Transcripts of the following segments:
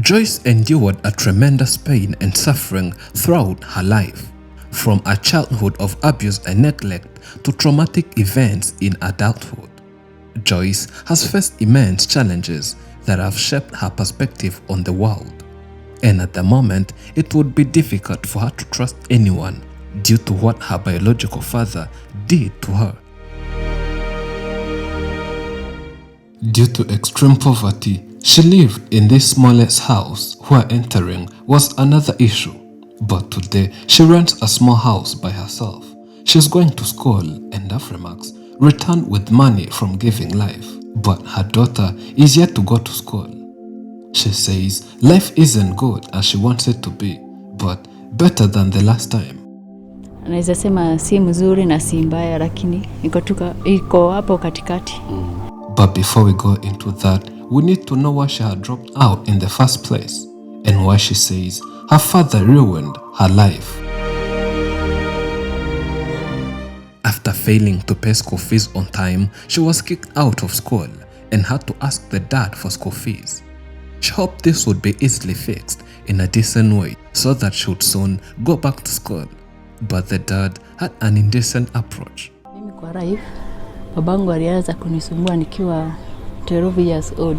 Joyce endured a tremendous pain and suffering throughout her life, from a childhood of abuse and neglect to traumatic events in adulthood. Joyce has faced immense challenges that have shaped her perspective on the world, and at the moment, it would be difficult for her to trust anyone due to what her biological father did to her. Due to extreme poverty, she lived in this smallest house where entering was another issue. But today, she rents a small house by herself. She's going to school, and Afrimax returned with money from giving life. But her daughter is yet to go to school. She says life isn't good as she wants it to be, but better than the last time. Anaweza sema si mzuri na si mbaya, lakini iko hapo katikati. But before we go into that, we need to know why she had dropped out in the first place and why she says her father ruined her life. After failing to pay school fees on time, she was kicked out of school and had to ask the dad for school fees. She hoped this would be easily fixed in a decent way so that she would soon go back to school. But the dad had an indecent approach. Mimi kwa life, babangu alianza kunisumbua nikiwa 12 years old.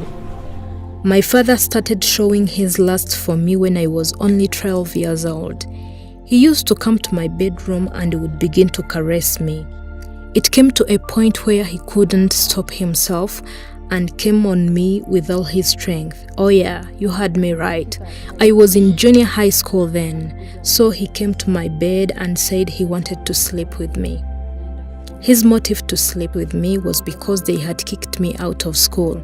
My father started showing his lust for me when I was only 12 years old. He used to come to my bedroom and would begin to caress me. It came to a point where he couldn't stop himself and came on me with all his strength. Oh yeah, you heard me right. I was in junior high school then, so he came to my bed and said he wanted to sleep with me. His motive to sleep with me was because they had kicked me out of school.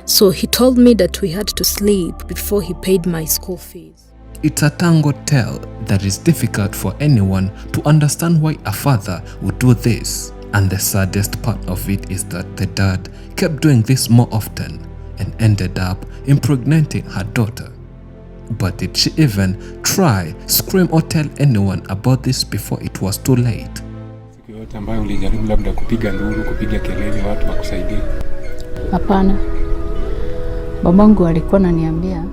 So he told me that we had to sleep before he paid my school fees. It's a tangled tale that is difficult for anyone to understand why a father would do this. And the saddest part of it is that the dad kept doing this more often and ended up impregnating her daughter. But did she even try, scream or tell anyone about this before it was too late? Siku yote ambayo ulijaribu labda kupiga nduru, kupiga kelele watu wakusaidie? Hapana. Babangu alikuwa ananiambia.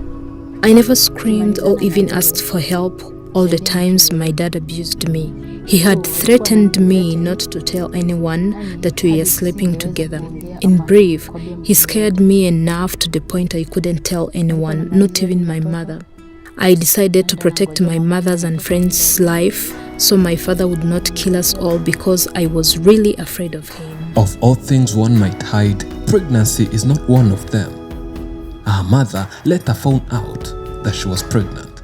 I never screamed or even asked for help all the times my dad abused me. He had threatened me not to tell anyone that we were sleeping together. In brief, he scared me enough to the point I couldn't tell anyone, not even my mother. I decided to protect my mother's and friends' life so my father would not kill us all because I was really afraid of him. Of all things one might hide, pregnancy is not one of them. Her mother later found out that she was pregnant.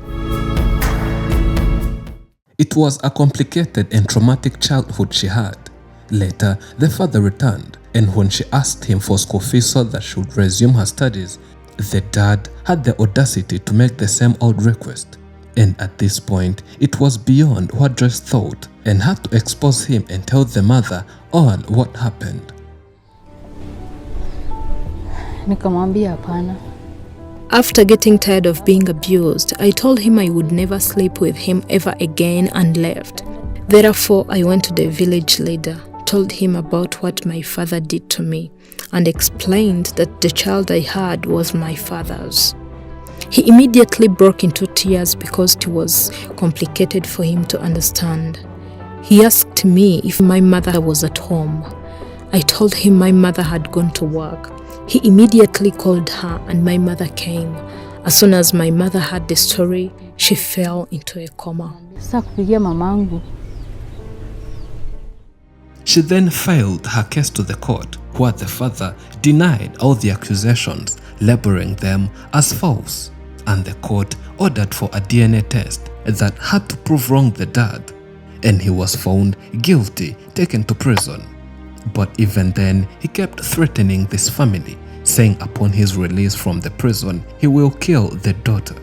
It was a complicated and traumatic childhood she had. Later, the father returned, and when she asked him for school fees so that she would resume her studies, the dad had the audacity to make the same old request. And at this point, it was beyond what Joyce thought and had to expose him and tell the mother all what happened. Nikamwambia hapana. After getting tired of being abused, I told him I would never sleep with him ever again and left. Therefore, I went to the village leader, told him about what my father did to me, and explained that the child I had was my father's. He immediately broke into tears because it was complicated for him to understand. He asked me if my mother was at home. I told him my mother had gone to work. He immediately called her and my mother came. As soon as my mother heard the story, she fell into a coma. She then filed her case to the court, where the father denied all the accusations, labeling them as false, and the court ordered for a DNA test that had to prove wrong the dad, and he was found guilty, taken to prison. But even then, he kept threatening this family, saying upon his release from the prison, he will kill the daughter.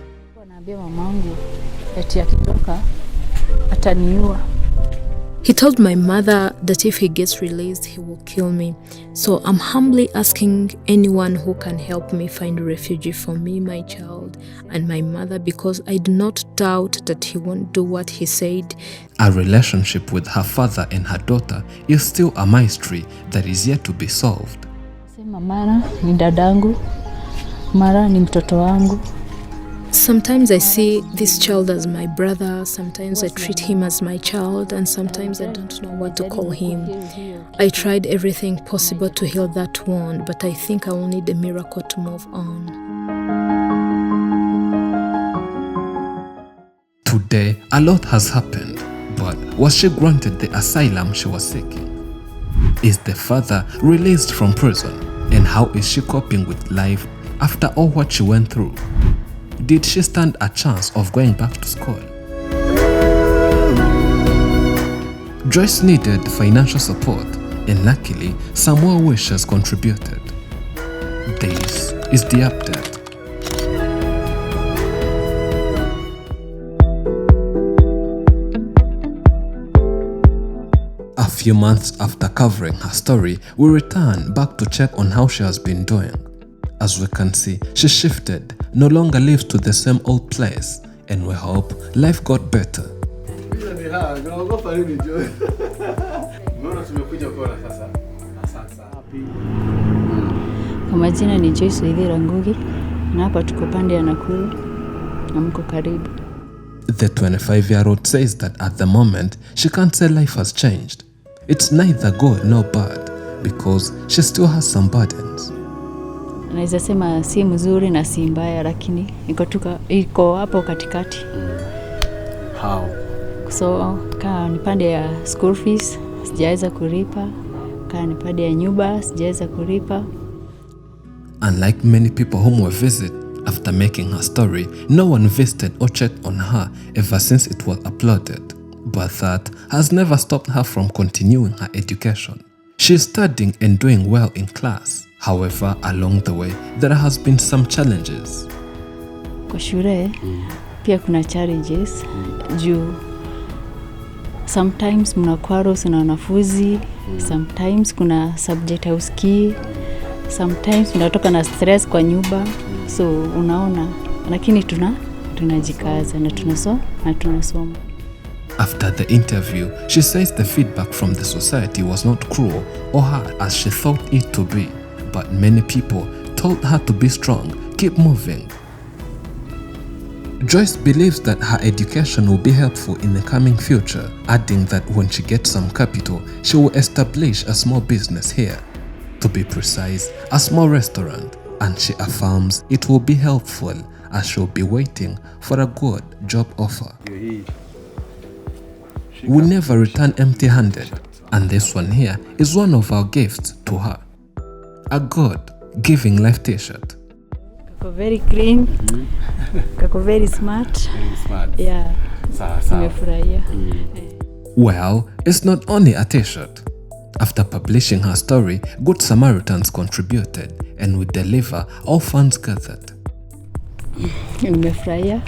He told my mother that if he gets released, he will kill me. So I'm humbly asking anyone who can help me find a refuge for me, my child, and my mother, because I do not doubt that he won't do what he said. Our relationship with her father and her daughter is still a mystery that is yet to be solved. Mara ni dadangu, mara ni mtoto wangu. Sometimes I see this child as my brother, sometimes I treat him as my child, and sometimes I don't know what to call him. I tried everything possible to heal that wound, but I think I will need a miracle to move on. Today, a lot has happened, but was she granted the asylum she was seeking? Is the father released from prison? And how is she coping with life after all what she went through? Did she stand a chance of going back to school? Joyce needed financial support, and luckily, some more wishes contributed. This is the update. A few months after covering her story, we return back to check on how she has been doing. As we can see, she shifted, no longer lives to the same old place, and we hope life got better. Kwa majina ni Joyce Waithira Ngugi, na hapa tuko pande ya Nakuru na mko karibu. The 25-year-old says that at the moment, she can't say life has changed. It's neither good nor bad, because she still has some burdens. Naweza sema si mzuri na si mbaya, lakini iko hapo katikati. How? So kaa ni pande ya school fees sijaweza kulipa, kaa ni pande ya nyumba sijaweza kulipa. Unlike many people whom we visit after making her story, no one visited or checked on her ever since it was uploaded. But that has never stopped her from continuing her education. She is studying and doing well in class. However, along the way, there has been some challenges. Kwa shule, pia kuna challenges. Juu, sometimes mnakuwa na wanafunzi, sometimes kuna subject hausikii, sometimes mnatoka na stress kwa nyumba. So, unaona, lakini tunajikaza na tunasoma. After the interview, she says the feedback from the society was not cruel or hard as she thought it to be. But many people told her to be strong, keep moving. Joyce believes that her education will be helpful in the coming future, adding that when she gets some capital, she will establish a small business here. To be precise, a small restaurant, and she affirms it will be helpful as she'll be waiting for a good job offer. We never return empty-handed, and this one here is one of our gifts to her. A good giving life t-shirt. Kako very clean, kako very smart. Yeah, nimefurahia. Well, it's not only a t-shirt. After publishing her story, Good Samaritans contributed and would deliver all funds gathered. Nimefurahia.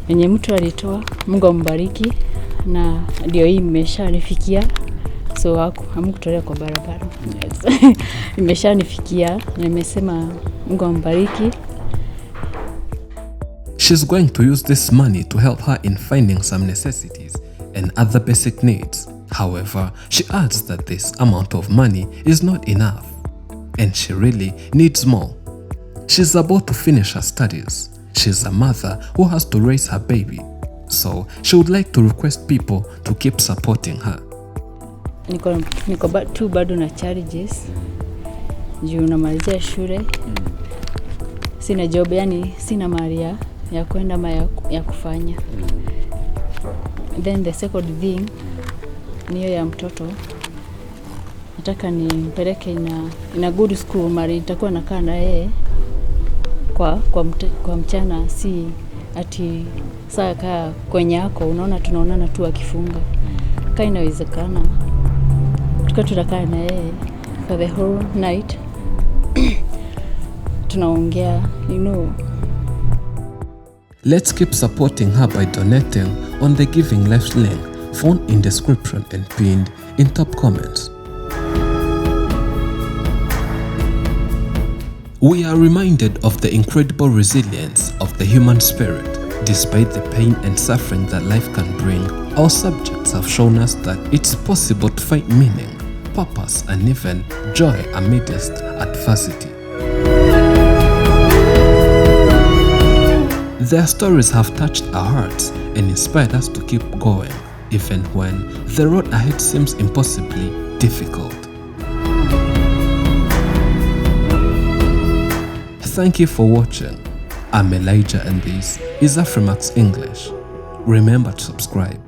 Yenye mtu alitoa, Mungu ambariki, na ndio hii imeshanifikia. So hamkutolea kwa barabara. Yes. Imeshanifikia, nimesema Mungu ambariki. She's going to use this money to help her in finding some necessities and other basic needs. However, she adds that this amount of money is not enough, and she really needs more. She's about to finish her studies. She's a mother who has to raise her baby, so she would like to request people to keep supporting her. Niko tu bado na challenges. Juu namalizia shule. Sina job, yani sina mali ya kwenda ama ya kufanya. Then the second thing niyo ya mtoto. Nataka nimpeleke ina good school, mali nitakuwa nakaa na yeye kwa mchana, si ati saa kaa kwenye yako tunaonana tu akifunga. Kaa inawezekana tukakaa na yeye for the whole night. Tunaongea, Let's keep supporting her by donating on the Giving Life link found in description and pinned in top comments. We are reminded of the incredible resilience of the human spirit. Despite the pain and suffering that life can bring, our subjects have shown us that it's possible to find meaning, purpose, and even joy amidst adversity. Their stories have touched our hearts and inspired us to keep going, even when the road ahead seems impossibly difficult. Thank you for watching. I'm Elijah and this is Afrimax English. Remember to subscribe.